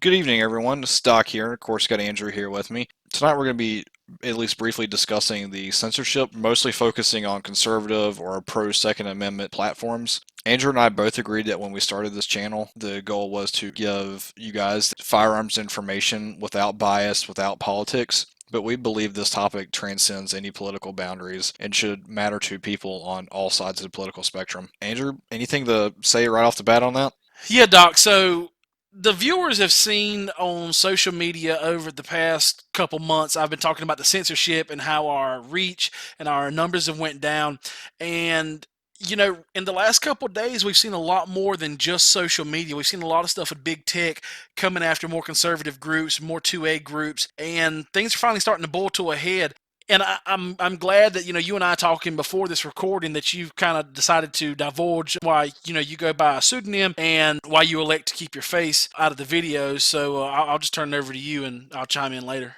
Good evening, everyone. This is Doc here. Of course, got Andrew here with me. Tonight, we're going to be at least briefly discussing the censorship, mostly focusing on conservative or pro Second Amendment platforms. Andrew and I both agreed that when we started this channel, the goal was to give you guys firearms information without bias, without politics. But we believe this topic transcends any political boundaries and should matter to people on all sides of the political spectrum. Andrew, anything to say right off the bat on that? Yeah, Doc. So the viewers have seen on social media over the past couple months, I've been talking about the censorship and how our reach and our numbers have went down. And in the last couple of days, we've seen a lot more than just social media. We've seen a lot of stuff with big tech coming after more conservative groups, more 2A groups, and things are finally starting to boil to a head. And I'm glad that you and I talking before this recording that you've kind of decided to divulge why you go by a pseudonym and why you elect to keep your face out of the videos. So I'll just turn it over to you and I'll chime in later.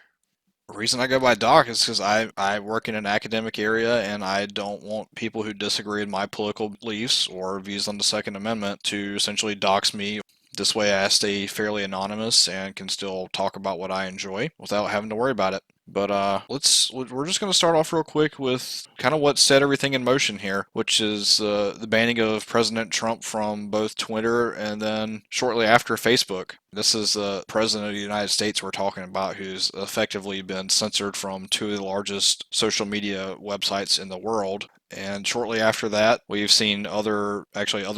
The reason I go by Doc is because I work in an academic area and I don't want people who disagree with my political beliefs or views on the Second Amendment to essentially dox me. This way I stay fairly anonymous and can still talk about what I enjoy without having to worry about it. But we're just going to start off real quick with kind of what set everything in motion here, which is the banning of President Trump from both Twitter and then shortly after Facebook. This is the President of the United States we're talking about, who's effectively been censored from two of the largest social media websites in the world. And shortly after that, we've seen other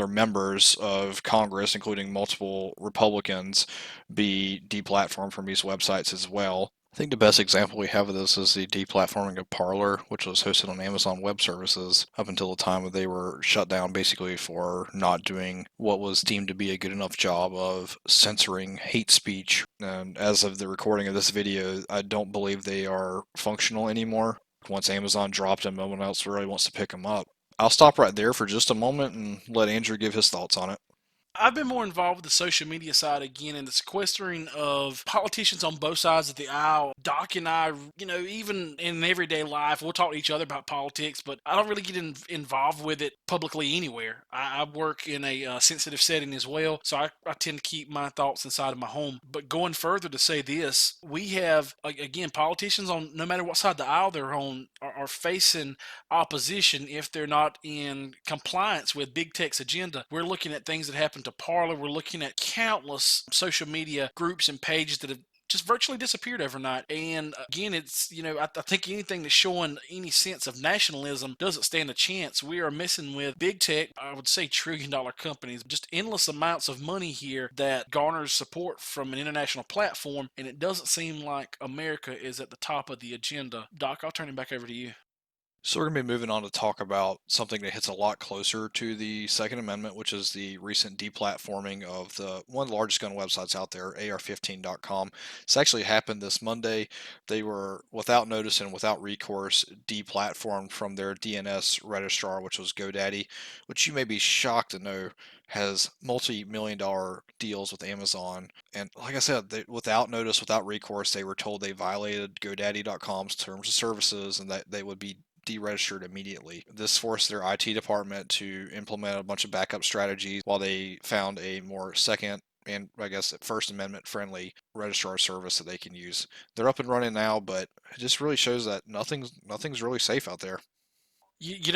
members of Congress, including multiple Republicans, be deplatformed from these websites as well. I think the best example we have of this is the deplatforming of Parler, which was hosted on Amazon Web Services up until the time that they were shut down basically for not doing what was deemed to be a good enough job of censoring hate speech. And as of the recording of this video, I don't believe they are functional anymore. Once Amazon dropped them, no one else really wants to pick them up. I'll stop right there for just a moment and let Andrew give his thoughts on it. I've been more involved with the social media side again and the sequestering of politicians on both sides of the aisle. Doc and I, even in everyday life, we'll talk to each other about politics, but I don't really get involved with it publicly anywhere. I work in a sensitive setting as well, so I tend to keep my thoughts inside of my home. But going further to say this, we have, again, politicians on no matter what side of the aisle they're on are facing opposition if they're not in compliance with big tech's agenda. We're looking at things that happen to Parler. We're looking at countless social media groups and pages that have just virtually disappeared overnight. And again, it's, I think anything that's showing any sense of nationalism doesn't stand a chance. We are messing with big tech, I would say trillion-dollar companies, just endless amounts of money here that garners support from an international platform. And it doesn't seem like America is at the top of the agenda. Doc, I'll turn it back over to you. So we're going to be moving on to talk about something that hits a lot closer to the Second Amendment, which is the recent deplatforming of the one of the largest gun websites out there, AR15.com. It's actually happened this Monday. They were, without notice and without recourse, deplatformed from their DNS registrar, which was GoDaddy, which you may be shocked to know has multi-million-dollar deals with Amazon. And like I said, without notice, without recourse, they were told they violated GoDaddy.com's terms of services and that they would be deregistered immediately. This forced their IT department to implement a bunch of backup strategies while they found a more second and I guess First Amendment friendly registrar service that they can use. They're up and running now, but it just really shows that nothing's really safe out there.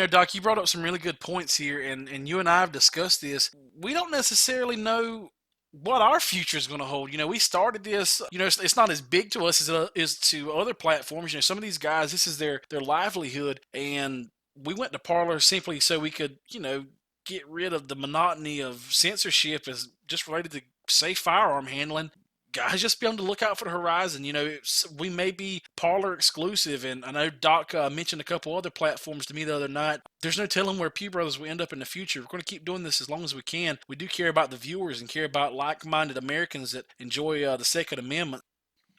Doc, you brought up some really good points here, and you and I have discussed this. We don't necessarily know what our future is going to hold. We started this. It's not as big to us as it is to other platforms. Some of these guys, this is their livelihood, and we went to Parler simply so we could, get rid of the monotony of censorship as just related to safe firearm handling. Guys, just be on the lookout for the horizon. We may be Parler exclusive, and I know Doc mentioned a couple other platforms to me the other night. There's no telling where Pew Brothers will end up in the future. We're going to keep doing this as long as we can. We do care about the viewers and care about like-minded Americans that enjoy the Second Amendment.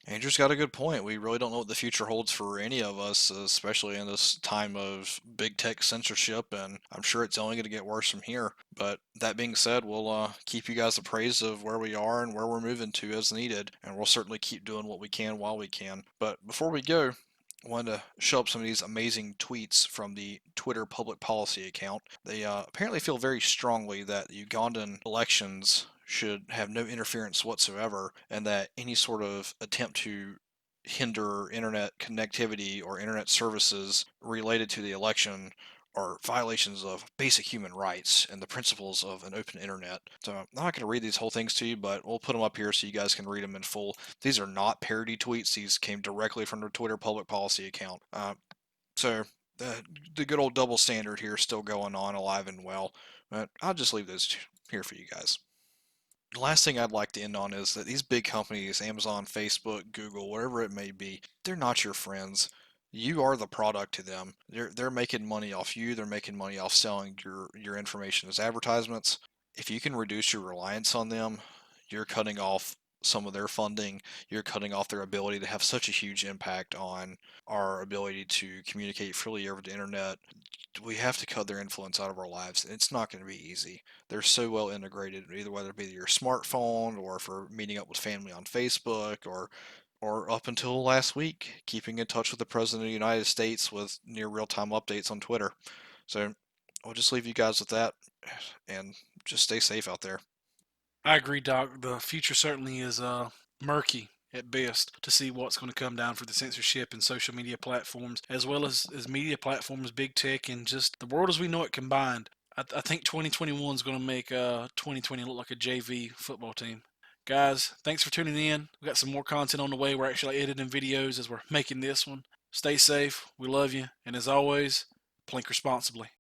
Andrew's got a good point. We really don't know what the future holds for any of us, especially in this time of big tech censorship, and I'm sure it's only going to get worse from here. But that being said, we'll keep you guys appraised of where we are and where we're moving to as needed, and we'll certainly keep doing what we can while we can. But before we go, I wanted to show up some of these amazing tweets from the Twitter public policy account. They apparently feel very strongly that Ugandan elections should have no interference whatsoever, and that any sort of attempt to hinder internet connectivity or internet services related to the election are violations of basic human rights and the principles of an open internet. So I'm not going to read these whole things to you, but we'll put them up here so you guys can read them in full. These are not parody tweets. These came directly from the Twitter public policy account. So the good old double standard here is still going on, alive and well. But I'll just leave those here for you guys. The last thing I'd like to end on is that these big companies, Amazon, Facebook, Google, whatever it may be, they're not your friends. You are the product to them. They're making money off you. They're making money off selling your information as advertisements. If you can reduce your reliance on them, you're cutting off some of their funding. You're cutting off their ability to have such a huge impact on our ability to communicate freely over the internet. We have to cut their influence out of our lives. It's not going to be easy. They're so well integrated, either whether it be your smartphone or for meeting up with family on Facebook or up until last week, keeping in touch with the President of the United States with near real-time updates on Twitter. So I'll just leave you guys with that, and just stay safe out there. I agree, Doc. The future certainly is murky at best to see what's going to come down for the censorship and social media platforms, as well as media platforms, big tech, and just the world as we know it combined. I think 2021 is going to make 2020 look like a JV football team. Guys, thanks for tuning in. We got some more content on the way. We're actually editing videos as we're making this one. Stay safe. We love you. And as always, plink responsibly.